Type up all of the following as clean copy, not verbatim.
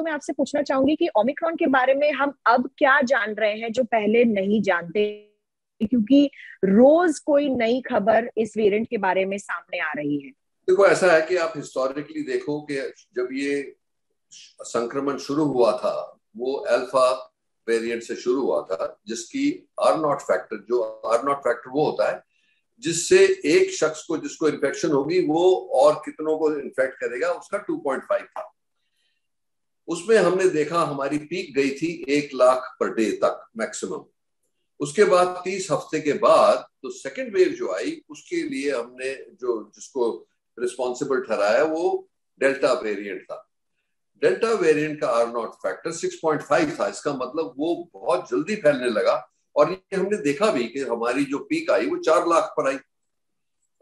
तो मैं आपसे पूछना चाहूंगी कि ओमिक्रॉन के बारे में हम अब क्या जान रहे हैं जो पहले नहीं जानते, क्योंकि रोज कोई नई खबर इस वेरिएंट के बारे में सामने आ रही है। देखो, ऐसा है कि आप हिस्टोरिकली देखो कि जब ये संक्रमण शुरू हुआ था वो अल्फा वेरिएंट से शुरू हुआ था, जिसकी आर नॉट फैक्टर वो होता है जिससे एक शख्स को जिसको इन्फेक्शन होगी वो और कितनों को इन्फेक्ट करेगा, उसका 2.5 था। उसमें हमने देखा हमारी पीक गई थी 1 लाख पर डे तक मैक्सिमम। उसके बाद 30 हफ्ते के बाद तो सेकेंड वेव जो आई उसके लिए हमने जिसको रिस्पॉन्सिबल ठहराया वो डेल्टा वेरिएंट था। डेल्टा वेरिएंट का आर नॉट फैक्टर 6.5 था। इसका मतलब वो बहुत जल्दी फैलने लगा और ये हमने देखा भी कि हमारी जो पीक आई वो 4 लाख पर आई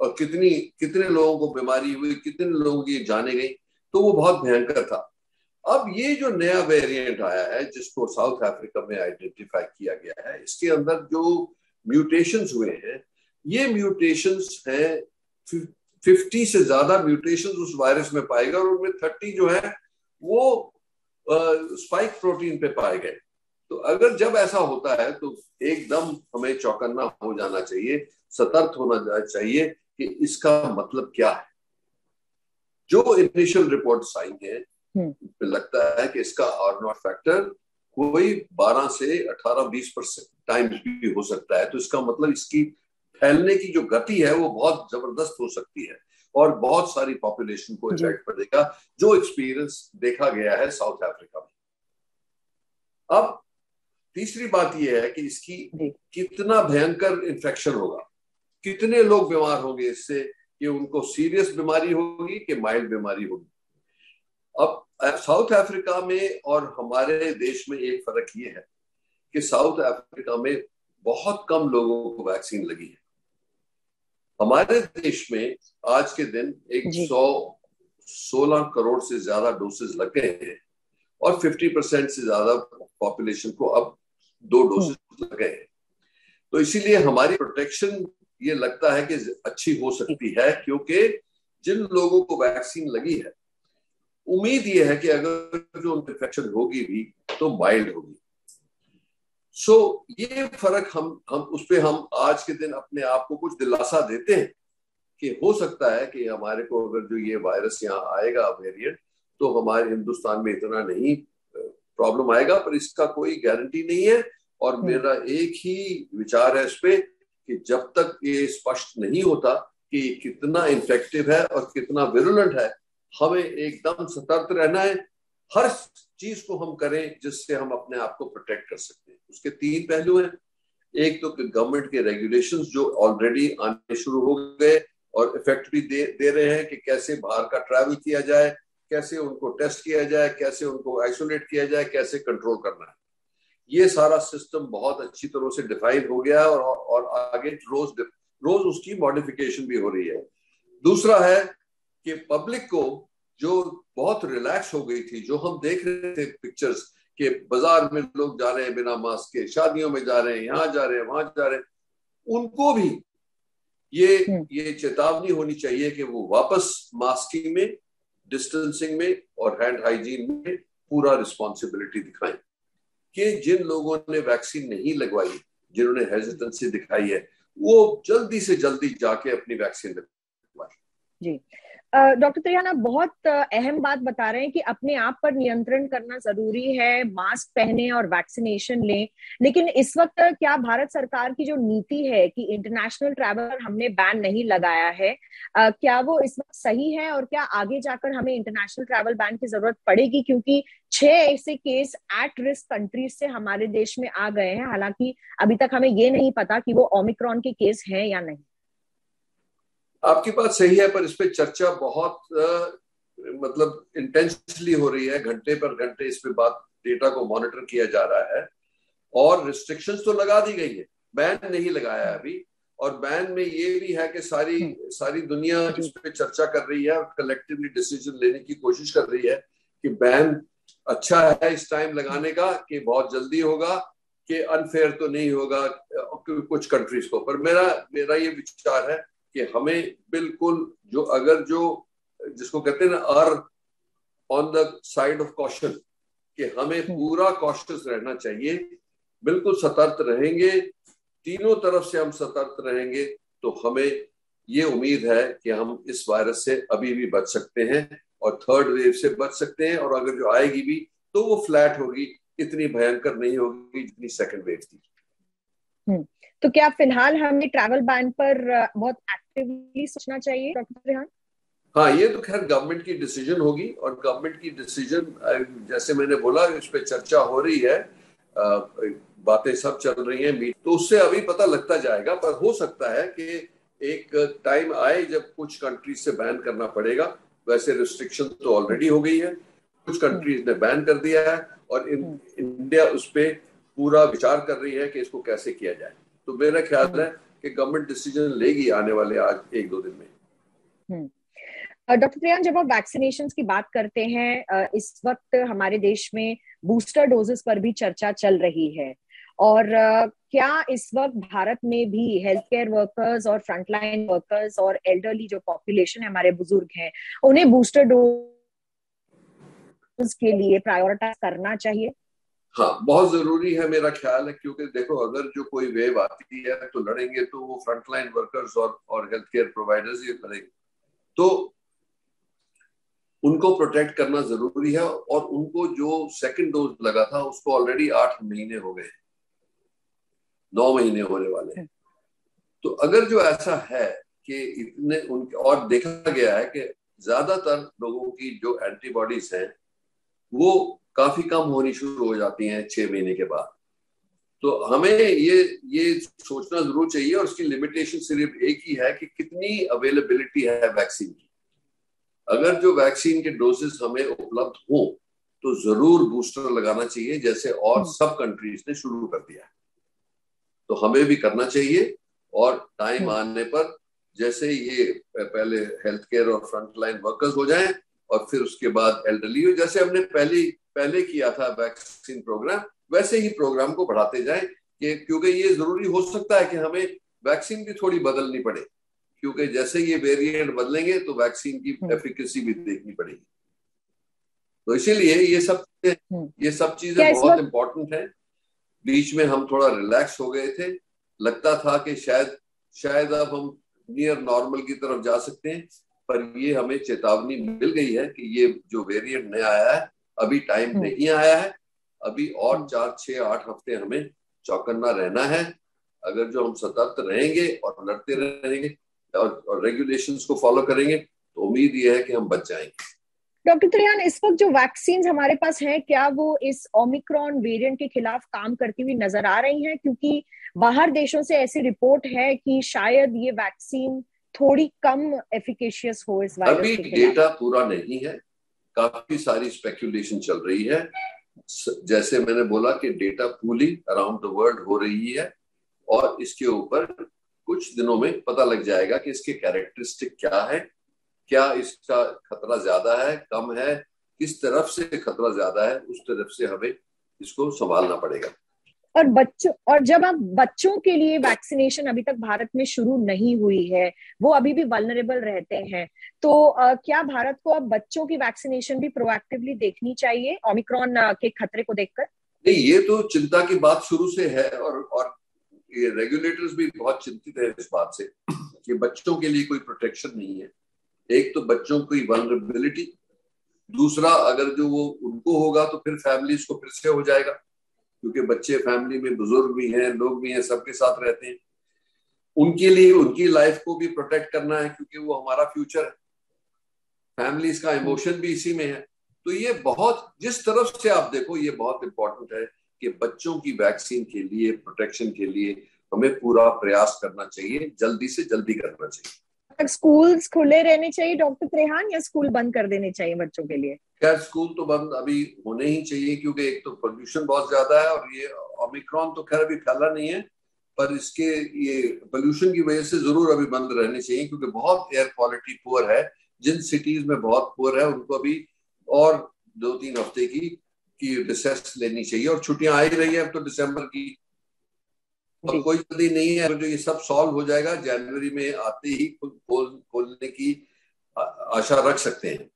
और कितने लोगों को बीमारी हुई, कितने लोगों की जाने गई, तो वो बहुत भयंकर था। अब ये जो नया वेरिएंट आया है जिसको साउथ अफ्रीका में आइडेंटिफाई किया गया है, इसके अंदर जो म्यूटेशंस हुए हैं, ये म्यूटेशंस हैं 50 से ज्यादा म्यूटेशंस उस वायरस में पाएगा और उनमें 30 जो है वो स्पाइक प्रोटीन पे पाए गए। तो अगर जब ऐसा होता है तो एकदम हमें चौकन्ना हो जाना चाहिए, सतर्क होना चाहिए कि इसका मतलब क्या है। जो इनिशियल रिपोर्ट्स आई हैं लगता है कि इसका आर नॉट फैक्टर कोई 12 से 18-20% टाइम्स भी हो सकता है। तो इसका मतलब इसकी फैलने की जो गति है वो बहुत जबरदस्त हो सकती है और बहुत सारी पॉपुलेशन को इफेक्ट पड़ेगा, जो एक्सपीरियंस देखा गया है साउथ अफ्रीका में। अब तीसरी बात यह है कि इसकी कितना भयंकर इन्फेक्शन होगा, कितने लोग बीमार होंगे इससे, कि उनको सीरियस बीमारी होगी कि माइल्ड बीमारी होगी। अब साउथ अफ्रीका में और हमारे देश में एक फर्क ये है कि साउथ अफ्रीका में बहुत कम लोगों को वैक्सीन लगी है। हमारे देश में आज के दिन 116 करोड़ से ज्यादा डोसेज लग गए हैं और 50% से ज्यादा पॉपुलेशन को अब 2 डोसेज लग गए हैं। तो इसीलिए हमारी प्रोटेक्शन ये लगता है कि अच्छी हो सकती है, क्योंकि जिन लोगों को वैक्सीन लगी है उम्मीद ये है कि अगर जो इन्फेक्शन होगी भी तो माइल्ड होगी। सो ये फर्क हम उस पे हम आज के दिन अपने आप को कुछ दिलासा देते हैं कि हो सकता है कि हमारे को अगर जो ये वायरस यहाँ आएगा वेरिएंट, तो हमारे हिंदुस्तान में इतना नहीं प्रॉब्लम आएगा, पर इसका कोई गारंटी नहीं है। और मेरा एक ही विचार है इस पे कि जब तक ये स्पष्ट नहीं होता कि कितना इन्फेक्टिव है और कितना विरुलेंट है, हमें एकदम सतर्क रहना है। हर चीज को हम करें जिससे हम अपने आप को प्रोटेक्ट कर सकते हैं। उसके 3 पहलू हैं। एक तो गवर्नमेंट के रेगुलेशंस जो ऑलरेडी आने शुरू हो गए और इफेक्ट भी दे रहे हैं कि कैसे बाहर का ट्रैवल किया जाए, कैसे उनको टेस्ट किया जाए, कैसे उनको आइसोलेट किया जाए, कैसे कंट्रोल करना है। ये सारा सिस्टम बहुत अच्छी तरह से डिफाइन हो गया है और आगे रोज उसकी मॉडिफिकेशन भी हो रही है। दूसरा है कि पब्लिक को जो बहुत रिलैक्स हो गई थी, जो हम देख रहे थे पिक्चर्स के बाजार में लोग जा रहे हैं बिना मास्क के, शादियों में जा रहे हैं, यहाँ जा रहे हैं, वहां जा रहे हैं, उनको भी ये चेतावनी होनी चाहिए कि वो वापस मास्किंग में, डिस्टेंसिंग में और हैंड हाइजीन में पूरा रिस्पॉन्सिबिलिटी दिखाएं। कि जिन लोगों ने वैक्सीन नहीं लगवाई, जिन्होंने हेजिटेंसी दिखाई है, वो जल्दी से जल्दी जाके अपनी वैक्सीन लगवाएं। जी, डॉक्टर त्रियान, आप बहुत अहम बात बता रहे हैं कि अपने आप पर नियंत्रण करना जरूरी है, मास्क पहने और वैक्सीनेशन लें। लेकिन इस वक्त क्या भारत सरकार की जो नीति है कि इंटरनेशनल ट्रैवल हमने बैन नहीं लगाया है, क्या वो इस वक्त सही है और क्या आगे जाकर हमें इंटरनेशनल ट्रैवल बैन की जरूरत पड़ेगी? क्योंकि 6 ऐसे केस एट रिस्क कंट्रीज से हमारे देश में आ गए हैं, हालांकि अभी तक हमें ये नहीं पता कि वो ओमिक्रॉन के केस हैं या नहीं। आपकी बात सही है, पर इस पे चर्चा बहुत मतलब इंटेंसली हो रही है। घंटे पर घंटे इस पे बात, डेटा को मॉनिटर किया जा रहा है और रिस्ट्रिक्शंस तो लगा दी गई है, बैन नहीं लगाया अभी। और बैन में ये भी है कि सारी दुनिया इस पे चर्चा कर रही है और कलेक्टिवली डिसीजन लेने की कोशिश कर रही है कि बैन अच्छा है इस टाइम लगाने का, कि बहुत जल्दी होगा, कि अनफेयर तो नहीं होगा कुछ कंट्रीज को। पर मेरा ये विचार है कि हमें बिल्कुल जिसको कहते हैं ना, err on the side of caution, कि हमें पूरा कॉशियस रहना चाहिए, बिल्कुल सतर्क रहेंगे, तीनों तरफ से हम सतर्क रहेंगे तो हमें ये उम्मीद है कि हम इस वायरस से अभी भी बच सकते हैं और थर्ड वेव से बच सकते हैं, और अगर जो आएगी भी तो वो फ्लैट होगी, इतनी भयंकर नहीं होगी जितनी सेकंड वेव थी। तो क्या फिलहाल हमें ट्रैवल बैन पर बहुत एक्टिवली सोचना चाहिए डॉक्टर रेहान? हाँ, ये तो खैर गवर्नमेंट की डिसीजन होगी, और गवर्नमेंट की डिसीजन जैसे मैंने बोला इस पे चर्चा हो रही है, बातें सब चल रही हैं, तो उससे अभी पता लगता जाएगा। पर हो सकता है कि एक टाइम आए जब कुछ कंट्रीज से बैन करना पड़ेगा। वैसे रिस्ट्रिक्शन तो ऑलरेडी हो गई है, कुछ कंट्रीज ने बैन कर दिया है, और इंडिया उस पर पूरा विचार कर रही है कि इसको कैसे किया जाए। तो मेरा ख्याल है कि गवर्नमेंट डिसीजन लेगी आने वाले आज 1-2 दिन में। डॉक्टर रेहान, जब आप वैक्सीनेशन की बात करते हैं, इस वक्त हमारे देश में बूस्टर डोजेस पर भी चर्चा चल रही है, और क्या इस वक्त भारत में भी हेल्थ केयर वर्कर्स और फ्रंटलाइन वर्कर्स और एल्डरली जो पॉपुलेशन है, हमारे बुजुर्ग हैं, उन्हें बूस्टर डोज के लिए प्रायोरिटाइज करना चाहिए? हाँ, बहुत जरूरी है मेरा ख्याल है, क्योंकि देखो अगर जो कोई वेव आती है तो लड़ेंगे तो वो फ्रंटलाइन वर्कर्स और हेल्थ केयर प्रोवाइडर्स ही लड़ेंगे, तो उनको प्रोटेक्ट करना जरूरी है। और उनको जो सेकंड डोज लगा था उसको ऑलरेडी 8 महीने हो गए, 9 महीने होने वाले हैं। तो अगर जो ऐसा है कि इतने उनके, और देखा गया है कि ज्यादातर लोगों की जो एंटीबॉडीज हैं वो काफी कम होनी शुरू हो जाती हैं 6 महीने के बाद। तो हमें ये सोचना जरूर चाहिए, और उसकी लिमिटेशन सिर्फ एक ही है कि कितनी अवेलेबिलिटी है वैक्सीन की। अगर जो वैक्सीन के डोजेस हमें उपलब्ध हो तो जरूर बूस्टर लगाना चाहिए, जैसे और सब कंट्रीज ने शुरू कर दिया है, तो हमें भी करना चाहिए। और टाइम आने पर जैसे ये पहले हेल्थ केयर और फ्रंटलाइन वर्कर्स हो जाएं, और फिर उसके बाद एल्डरली हो, जैसे हमने पहले किया था वैक्सीन प्रोग्राम, वैसे ही प्रोग्राम को बढ़ाते जाएं, क्योंकि ये जरूरी हो सकता है कि हमें वैक्सीन भी थोड़ी बदलनी पड़े, क्योंकि जैसे ये वेरिएंट बदलेंगे तो वैक्सीन की एफिकेसी भी देखनी पड़ेगी। तो इसीलिए ये सब चीजें बहुत इंपॉर्टेंट है। बीच में हम थोड़ा रिलैक्स हो गए थे, लगता था कि शायद अब हम नियर नॉर्मल की तरफ जा सकते हैं, पर ये हमें चेतावनी मिल गई है कि ये जो वेरिएंट नया आया है अभी टाइम नहीं आया है, अभी और 4-6-8 हफ्ते हमें चौकन्ना रहना है। अगर जो हम सतर्क रहेंगे और लड़ते रहेंगे और रेगुलेशंस को फॉलो करेंगे तो उम्मीद ये है कि हम बच जाएंगे। डॉक्टर रेहान, इस वक्त जो वैक्सीन हमारे पास है, क्या वो इस ओमिक्रॉन वेरिएंट के खिलाफ काम करती हुई नजर आ रही हैं? क्योंकि बाहर देशों से ऐसी रिपोर्ट है कि शायद ये वैक्सीन थोड़ी कम एफिकेशियस हो इस वायरस अभी के खिलाफ। डेटा पूरा नहीं है, काफी सारी स्पेकुलेशन चल रही है। जैसे मैंने बोला कि data pooling around the world हो रही है, और इसके ऊपर कुछ दिनों में पता लग जाएगा कि इसके कैरेक्टरिस्टिक क्या है, क्या इसका खतरा ज्यादा है, कम है, किस तरफ से खतरा ज्यादा है, उस तरफ से हमें इसको संभालना पड़ेगा। और जब आप बच्चों के लिए वैक्सीनेशन अभी तक भारत में शुरू नहीं हुई है, वो अभी भी वल्नरेबल रहते हैं, तो क्या भारत को अब बच्चों की वैक्सीनेशन भी प्रोएक्टिवली देखनी चाहिए ओमिक्रॉन के खतरे को देखकर? नहीं, ये तो चिंता की बात शुरू से है, और ये रेगुलेटर्स भी बहुत चिंतित है इस बात से कि बच्चों के लिए कोई प्रोटेक्शन नहीं है। एक तो बच्चों की वल्नरेबिलिटी, दूसरा अगर जो वो उनको होगा तो फिर फैमिलीज को फिर से हो जाएगा, क्योंकि बच्चे फैमिली में बुजुर्ग भी हैं, लोग भी हैं, सबके साथ रहते हैं। उनके लिए उनकी लाइफ को भी प्रोटेक्ट करना है, क्योंकि वो हमारा फ्यूचर है, फैमिलीज का इमोशन भी इसी में है। तो ये बहुत, जिस तरफ से आप देखो, ये बहुत इंपॉर्टेंट है कि बच्चों की वैक्सीन के लिए, प्रोटेक्शन के लिए हमें पूरा प्रयास करना चाहिए, जल्दी से जल्दी करना चाहिए। स्कूल्स खुले रहने चाहिए डॉक्टर रेहान, या स्कूल बंद कर देने चाहिए बच्चों के लिए? खैर स्कूल तो बंद अभी होने ही चाहिए, क्योंकि एक तो पोल्यूशन बहुत ज्यादा है, और ये ओमिक्रॉन तो खैर अभी फैला नहीं है, पर इसके ये पोल्यूशन की वजह से जरूर अभी बंद रहने चाहिए, क्योंकि बहुत एयर क्वालिटी पुअर है। जिन सिटीज में बहुत पुअर है उनको अभी और 2-3 हफ्ते की रिसेस लेनी चाहिए, और छुट्टियां आ ही रही है अब तो दिसंबर की, और कोई जल्दी नहीं है। जो ये सब सॉल्व हो जाएगा जनवरी में आते ही खोलने की आशा रख सकते हैं।